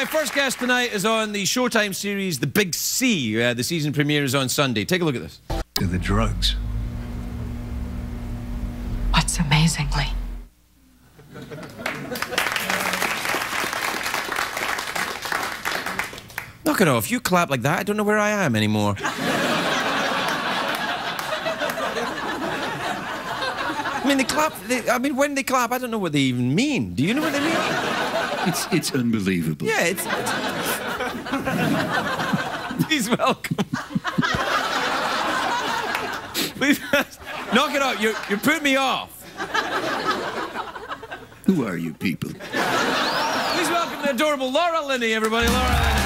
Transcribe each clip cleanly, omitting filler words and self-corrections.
My first guest tonight is on the Showtime series The Big C. The season premiere is on Sunday. Take a look at this. To the drugs. What's amazingly? Knock it off. You clap like that, I don't know where I am anymore. I mean, they clap. When they clap, I don't know what they even mean. Do you know what they mean? It's unbelievable. Yeah, it's... Please welcome. Please, knock it off. You're putting me off. Who are you people? Please welcome the adorable Laura Linney, everybody. Laura Linney.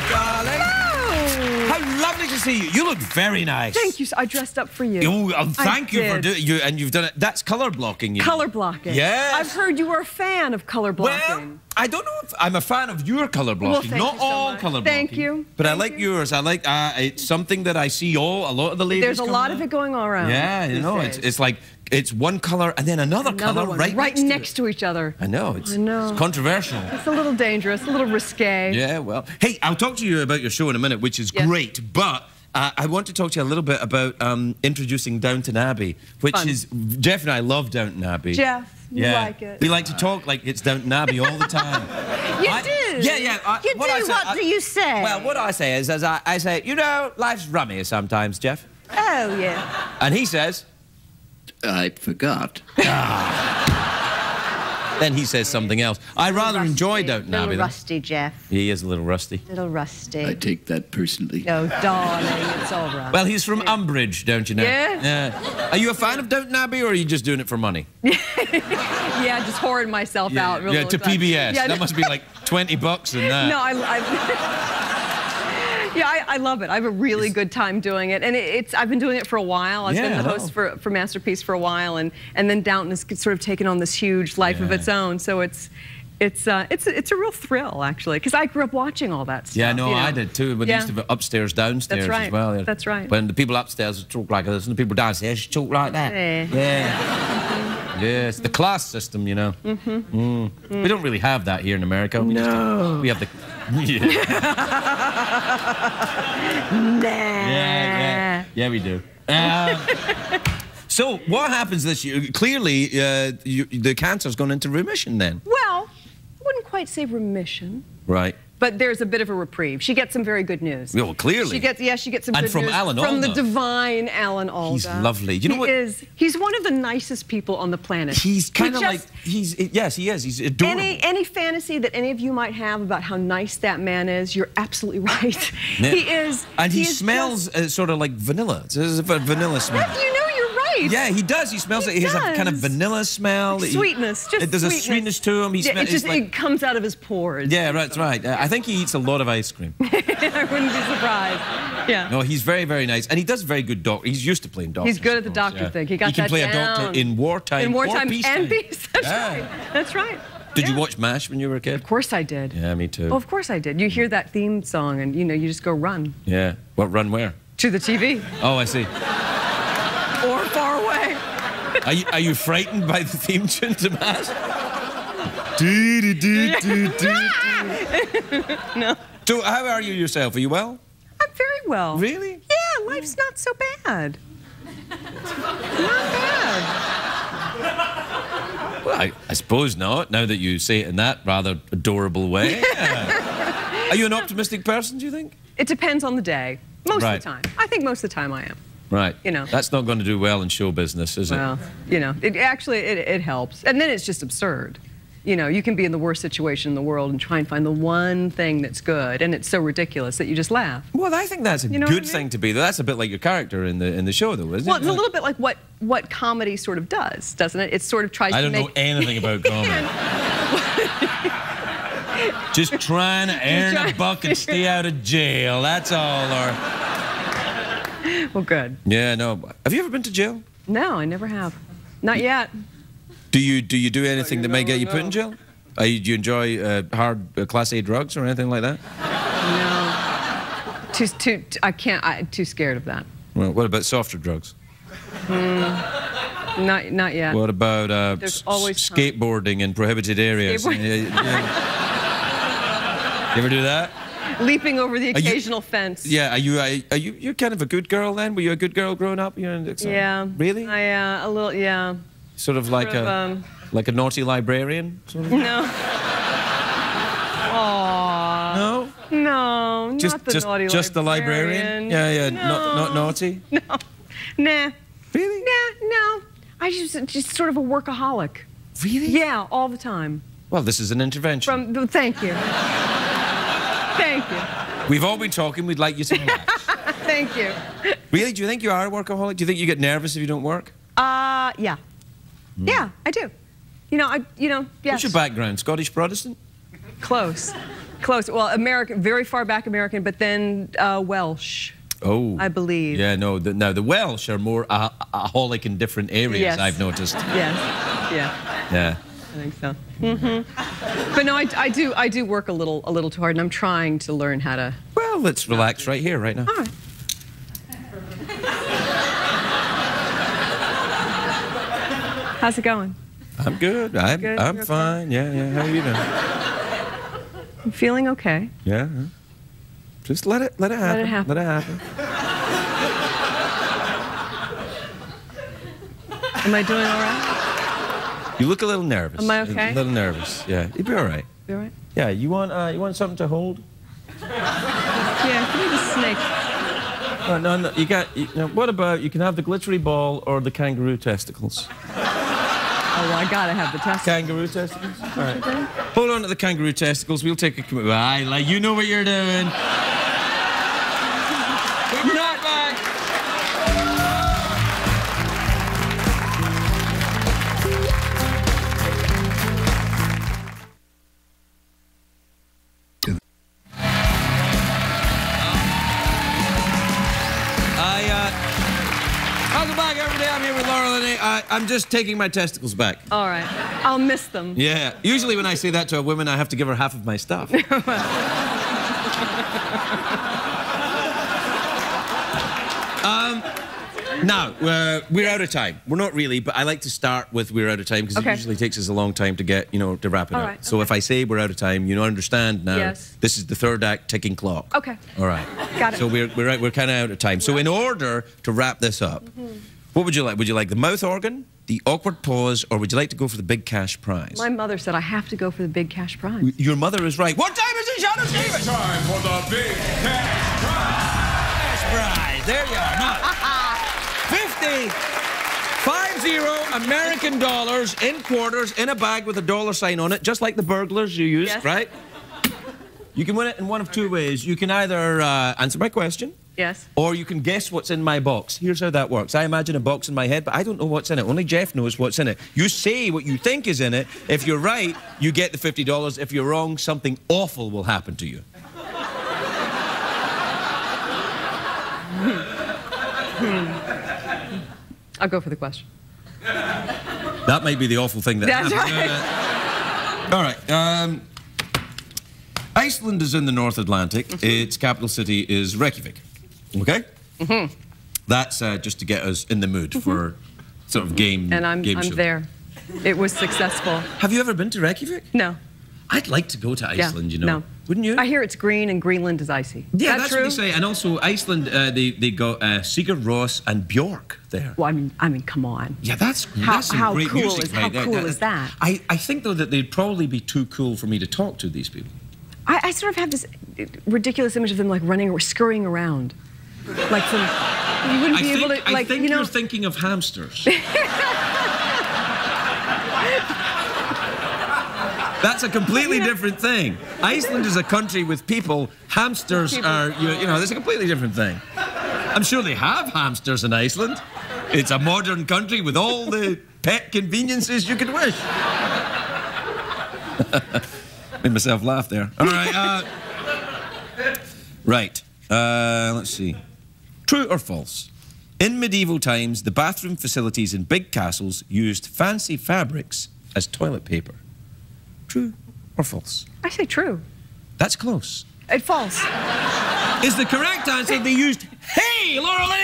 Darling. Hello. How lovely to see you. You look very nice. Thank you. I dressed up for you. Oh, thank you for doing it. And you've done it. That's colour blocking. You Color blocking. Yes. I've heard you were a fan of color blocking. Well, I don't know if I'm a fan of your colour blocking. Well, Not thank you so all much. colour blocking. Thank you. But I Thank like you. yours. I like it's something that I see a lot of the ladies. There's a lot out. of it going all around. Yeah, you know, it's like it's one colour and then another colour one, right next to each other. I know, it's know. controversial. It's a little dangerous, a little risque. Yeah, well. Hey, I'll talk to you about your show in a minute, which is Yes. great, but I want to talk to you a little bit about introducing Downton Abbey, which Fun. is... Jeff and I love Downton Abbey. Jeff, you Yeah. like it. We like to talk like it's Downton Abbey all the time. You do? Yeah, yeah. You do? What do you say? Well, what I say is, I say, you know, life's rummy sometimes, Jeff. Oh, yeah. And he says... I forgot. Then he says something else. I rather enjoy Downton Abbey. Little rusty, Jeff. He is a little rusty. Little rusty. I take that personally. Oh, darling, it's all right. Well, he's from Umbridge, don't you know? Yes. Yeah. Are you a fan of Downton Abbey, or are you just doing it for money? Yeah, just whoring myself out. Yeah, to PBS. Yeah, That must be like 20 bucks in that. No, I love it. I have a really good time doing it, and I've been doing it for a while. I've been the host for Masterpiece for a while, and then Downton has sort of taken on this huge life of its own. So it's a real thrill, actually, because I grew up watching all that stuff. Yeah, no, you know? I did too. But they used to have upstairs, downstairs That's right. as well. Yeah. That's right. When the people upstairs talk like this, and the people downstairs talk like that. Yeah. Yes, the class system, you know. We don't really have that here in America. We have the... Yeah, we do. So, what happens this year? Clearly, the cancer's gone into remission then. Well, I wouldn't quite say remission. Right. But there's a bit of a reprieve. She gets some very good news. Well, clearly. She gets some good news. And from Alan From the Alda. divine Alan Alda. He's lovely. You know what? He's one of the nicest people on the planet. He's kind of like, yes, he is. He's adorable. Any fantasy that any of you might have about how nice that man is, you're absolutely right. Yeah. He is. And he smells sort of like vanilla. It's a vanilla smell. You know, you're right. Yeah, he does. He smells like he has a kind of vanilla smell. Sweetness, just there's a sweetness to him. It comes out of his pores. Yeah, that's right. I think he eats a lot of ice cream. I wouldn't be surprised. Yeah. No, he's very, very nice, and he does very good doctor. He's used to playing doctor. He's good at the doctor thing. He got can that play down. a doctor in wartime. In wartime or peacetime. and peace. That's right. That's right. Did you watch MASH when you were a kid? Of course I did. Yeah, me too. Oh, of course I did. You hear that theme song, and you just go run. Yeah. What, run where? To the TV. Oh, I see. Or far away. Are you frightened by the theme tune to MASH? No. So, how are you yourself? Are you well? I'm very well. Really? Yeah, life's not so bad. Not bad. Well, I suppose not, now that you say it in that rather adorable way. Are you an optimistic person, do you think? It depends on the day. Most of the time. I think most of the time I am. Right. You know. That's not going to do well in show business, is it? Well, it helps. And then it's just absurd. You know, you can be in the worst situation in the world and try and find the one thing that's good, and it's so ridiculous that you just laugh. Well, I think that's a good thing to be. That's a bit like your character in the show, though, isn't it? Well, it's a little bit like what comedy sort of does, doesn't it? It sort of tries to make... I don't know anything about comedy. Just trying to earn a buck and stay out of jail. That's all, Laura. Well, good. Yeah, no. Have you ever been to jail? No, I never have. Not yet. Do you do anything that may get you put in jail? Do you enjoy hard Class A drugs or anything like that? No. I can't. I'm too scared of that. Well, what about softer drugs? Not yet. What about There's always skateboarding in prohibited areas? You ever do that? Leaping over the occasional fence. Yeah, you're kind of a good girl then? Were you a good girl growing up? Yeah. Really? A little, yeah. Sort of like a naughty librarian? Sort of? No. Aww. No? No, not the naughty librarian. Just the librarian? Yeah, no. not naughty? No. Nah. Really? Nah, no. I just sort of a workaholic. Really? Yeah, all the time. Well, this is an intervention. Thank you. Thank you. We've all been talking. We'd like you to relax. Thank you. Really? Do you think you are a workaholic? Do you think you get nervous if you don't work? Yeah. Yeah, I do. Yes. What's your background? Scottish Protestant? Close. Close. Well, American, very far back American, but then Welsh. Oh. I believe. Yeah, no. Now, the Welsh are more aholic in different areas, yes. I've noticed. Yes. Yeah. Yeah. I think so. But no, I do work a little too hard, and I'm trying to learn how to. Well, let's relax right here, right now. All right. How's it going? I'm good. I'm fine. Yeah. How are you doing? I'm feeling okay. Yeah. Just let it happen. Let it happen. Let it happen. Am I doing all right? You look a little nervous. Am I okay? A little nervous. Yeah. You'll be all right. You all right? Yeah. You want something to hold? Yeah. Give me the snake. Oh, no. What about you can have the glittery ball or the kangaroo testicles? Oh, well, I gotta have the testicles. Kangaroo testicles? All right. Hold on to the kangaroo testicles. We'll take a... you know what you're doing. We'll be right back. Welcome back, everybody. I'm here with Laura Linney. I'm just taking my testicles back. All right. I'll miss them. Yeah. Usually when I say that to a woman, I have to give her half of my stuff. Now, we're out of time. We're not really, but I like to start with we're out of time because it usually takes us a long time to get, to wrap it up. Right, so if I say we're out of time, you understand now. Yes. This is the third act ticking clock. Okay. All right. Got it. So we're kind of out of time. So in order to wrap this up, what would you like? Would you like the mouth organ, the awkward pause, or would you like to go for the big cash prize? My mother said I have to go for the big cash prize. Your mother is right. What time is it, Shadow Steve? It's time for the big cash prize. Cash prize. There you are. Now, 50 American dollars in quarters in a bag with a dollar sign on it, just like the burglars you used, Yes. right? You can win it in one of two ways. You can either answer my question. Yes. Or you can guess what's in my box. Here's how that works. I imagine a box in my head, but I don't know what's in it. Only Jeff knows what's in it. You say what you think is in it. If you're right, you get the $50. If you're wrong, something awful will happen to you. I'll go for the question. That might be the awful thing that That's happened. All right. Iceland is in the North Atlantic. Its capital city is Reykjavik. Okay? That's just to get us in the mood for sort of game And I'm show. there. It was successful. Have you ever been to Reykjavik? No. I'd like to go to Iceland, No. Wouldn't you? I hear it's green and Greenland is icy. Yeah, Is that that's true? what they say. And also, Iceland, they got Sigur Rós and Björk there. Well, I mean, come on. Yeah, that's some how great cool music. is- how cool is that? I think, though, that they'd probably be too cool for me to talk to these people. I sort of have this ridiculous image of them like running or scurrying around. Like some, you wouldn't be able to, like, I think you're thinking of hamsters. That's a completely different thing. Iceland is a country with people. Hamsters are, that's a completely different thing. I'm sure they have hamsters in Iceland. It's a modern country with all the pet conveniences you could wish. Made myself laugh there. All right. Let's see. True or false? In medieval times, the bathroom facilities in big castles used fancy fabrics as toilet paper. True or false? I say true. That's close. False. is the correct answer. They used hey, Laura Linney.